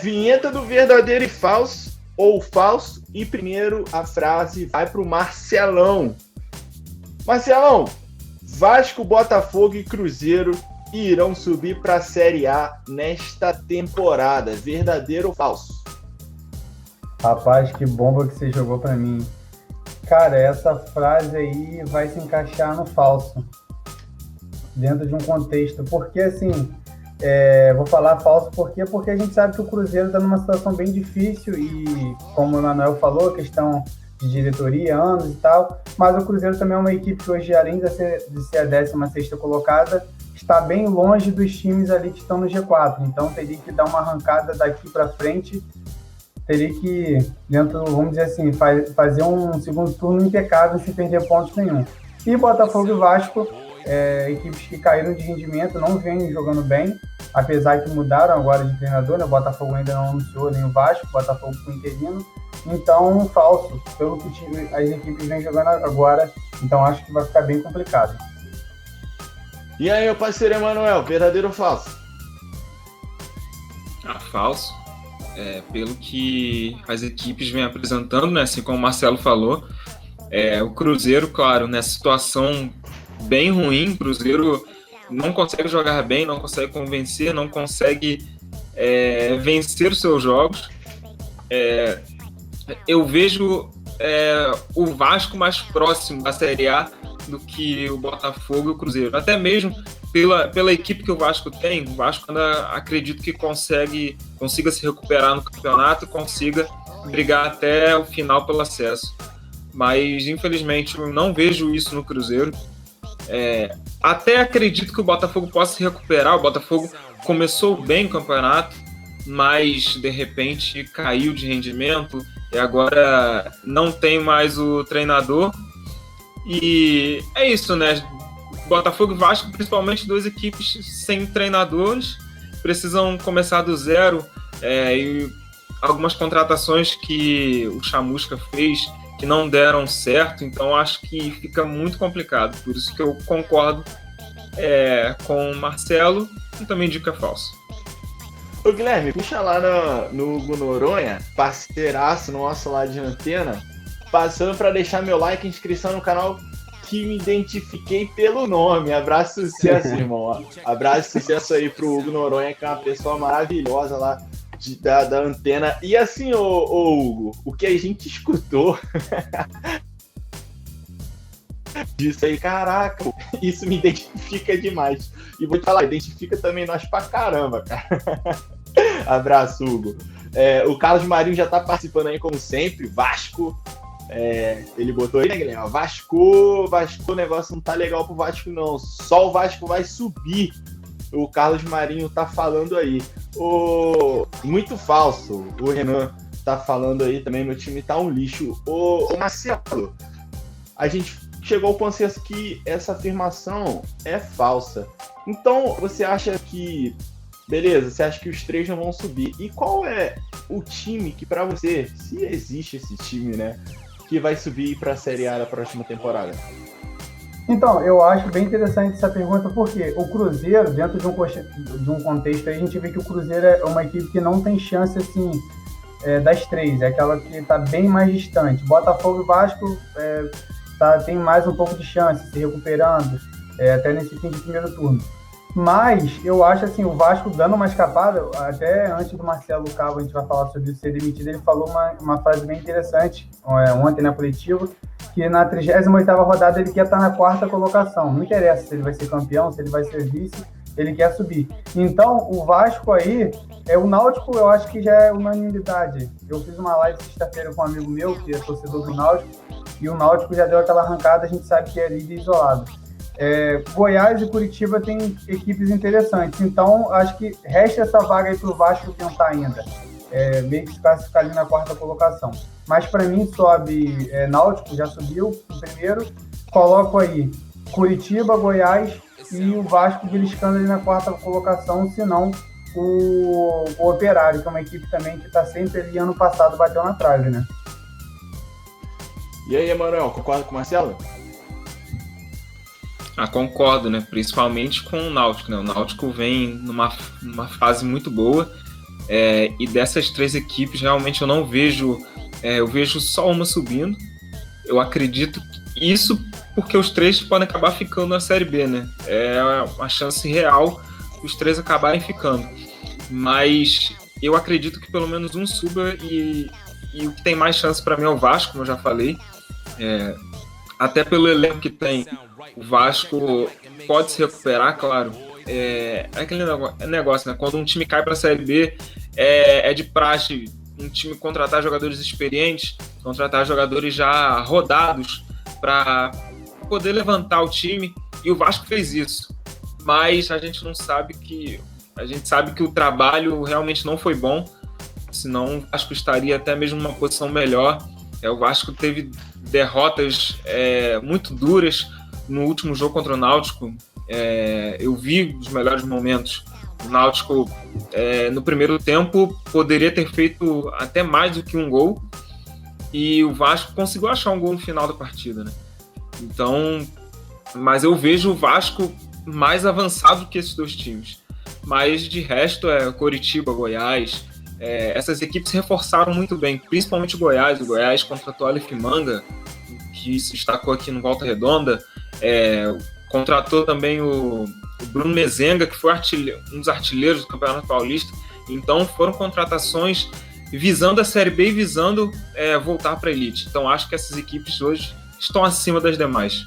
Vinheta do verdadeiro e falso, ou falso, e primeiro a frase vai pro Marcelão. Marcelão, Vasco, Botafogo e Cruzeiro irão subir para a Série A nesta temporada. Verdadeiro ou falso? Rapaz, que bomba que você jogou para mim. Cara, essa frase aí vai se encaixar no falso, dentro de um contexto. Porque, assim, vou falar falso porque a gente sabe que o Cruzeiro está numa situação bem difícil e, como o Emanuel falou, questão de diretoria, anos e tal, mas o Cruzeiro também é uma equipe que hoje, além de ser a 16ª colocada, está bem longe dos times ali que estão no G4, então teria que dar uma arrancada daqui para frente, teria que, vamos dizer assim, fazer um segundo turno impecável sem perder pontos nenhum. E Botafogo e Vasco, equipes que caíram de rendimento, não vêm jogando bem, apesar que mudaram agora de treinador, né? O Botafogo ainda não anunciou, nem o Vasco, o Botafogo com o interino. Então, falso, pelo que as equipes vêm jogando agora, então acho que vai ficar bem complicado. E aí, meu parceiro Emanuel, verdadeiro ou falso? Falso. Pelo que as equipes vêm apresentando, né? Assim como o Marcelo falou, o Cruzeiro, claro, nessa situação bem ruim, o Cruzeiro não consegue jogar bem, não consegue convencer, não consegue vencer os seus jogos. Eu vejo o Vasco mais próximo da Série A do que o Botafogo e o Cruzeiro. Até mesmo pela equipe que o Vasco tem, o Vasco ainda acredito que consiga se recuperar no campeonato e consiga brigar até o final pelo acesso. Mas, infelizmente, eu não vejo isso no Cruzeiro. Até acredito que o Botafogo possa se recuperar. O Botafogo começou bem o campeonato, mas, de repente, caiu de rendimento e agora não tem mais o treinador. E é isso, né? Botafogo e Vasco, principalmente duas equipes sem treinadores, precisam começar do zero. E algumas contratações que o Chamusca fez que não deram certo, então acho que fica muito complicado. Por isso que eu concordo com o Marcelo e também digo que é falso. Ô Guilherme, puxa lá no Hugo Noronha, parceiraço nosso lá de antena, passando para deixar meu like e inscrição no canal, que me identifiquei pelo nome. Abraço e sucesso, irmão. Abraço e sucesso aí pro Hugo Noronha, que é uma pessoa maravilhosa lá da antena. E assim, ô Hugo, o que a gente escutou disso aí, caraca, isso me identifica demais. E vou te falar, identifica também nós pra caramba, cara. Abraço, Hugo. O Carlos Marinho já tá participando aí, como sempre. Vasco. Ele botou aí, né, Guilherme? Vasco, o negócio não tá legal pro Vasco, não. Só o Vasco vai subir. O Carlos Marinho tá falando aí. Muito falso. O Renan tá falando aí também. Meu time tá um lixo. Ô Marcelo, a gente chegou ao consenso que essa afirmação é falsa. Então, você acha que... Beleza, você acha que os três não vão subir. E qual é o time que, pra você, se existe esse time, né, que vai subir pra Série A da próxima temporada? Então, eu acho bem interessante essa pergunta, porque o Cruzeiro, dentro de um contexto, a gente vê que o Cruzeiro é uma equipe que não tem chance, assim, das três. É aquela que está bem mais distante. Botafogo e Vasco tem mais um pouco de chance, se recuperando, até nesse fim de primeiro turno. Mas eu acho assim, o Vasco dando uma escapada, até antes do Marcelo Cabo, a gente vai falar sobre ser demitido, ele falou uma frase bem interessante ontem na coletiva, que na 38ª rodada ele quer estar na 4ª colocação. Não interessa se ele vai ser campeão, se ele vai ser vice, ele quer subir. Então, o Vasco aí, o Náutico eu acho que já é unanimidade. Eu fiz uma live sexta-feira com um amigo meu, que é torcedor do Náutico, e o Náutico já deu aquela arrancada, a gente sabe que é líder isolado. Goiás e Curitiba têm equipes interessantes, então acho que resta essa vaga aí para o Vasco tentar ainda, meio que se classificar ali na 4ª colocação. Mas para mim sobe Náutico, já subiu o primeiro, coloco aí Curitiba, Goiás e o Vasco beliscando ali na 4ª colocação, se não o Operário, que é uma equipe também que está sempre ali, ano passado bateu na trave, né? E aí, Emanuel, concorda com o Marcelo? Concordo, né? Principalmente com o Náutico, né? O Náutico vem numa fase muito boa, e dessas 3 equipes realmente eu não vejo, eu vejo só uma subindo. Eu acredito que isso porque os 3 podem acabar ficando na Série B, né? É uma chance real os 3 acabarem ficando. Mas eu acredito que pelo menos um suba, e o que tem mais chance para mim é o Vasco, como eu já falei. Até pelo elenco que tem, o Vasco pode se recuperar, claro. É aquele negócio, né? Quando um time cai para a Série B, é de praxe um time contratar jogadores experientes, contratar jogadores já rodados para poder levantar o time, e o Vasco fez isso. Mas a gente sabe que o trabalho realmente não foi bom, senão o Vasco estaria até mesmo numa posição melhor. O Vasco teve derrotas muito duras no último jogo contra o Náutico. Eu vi os melhores momentos. O Náutico, no primeiro tempo, poderia ter feito até mais do que um gol, e o Vasco conseguiu achar um gol no final da partida, né? Então, mas eu vejo o Vasco mais avançado que esses 2 times. Mas de resto, Coritiba, Goiás, essas equipes reforçaram muito bem, principalmente o Goiás. O Goiás contratou Aleph Manga, que se destacou aqui no Volta Redonda. Contratou também o Bruno Mezenga, que foi um dos artilheiros do Campeonato Paulista. Então foram contratações visando a Série B e visando voltar para a elite. Então acho que essas equipes hoje estão acima das demais.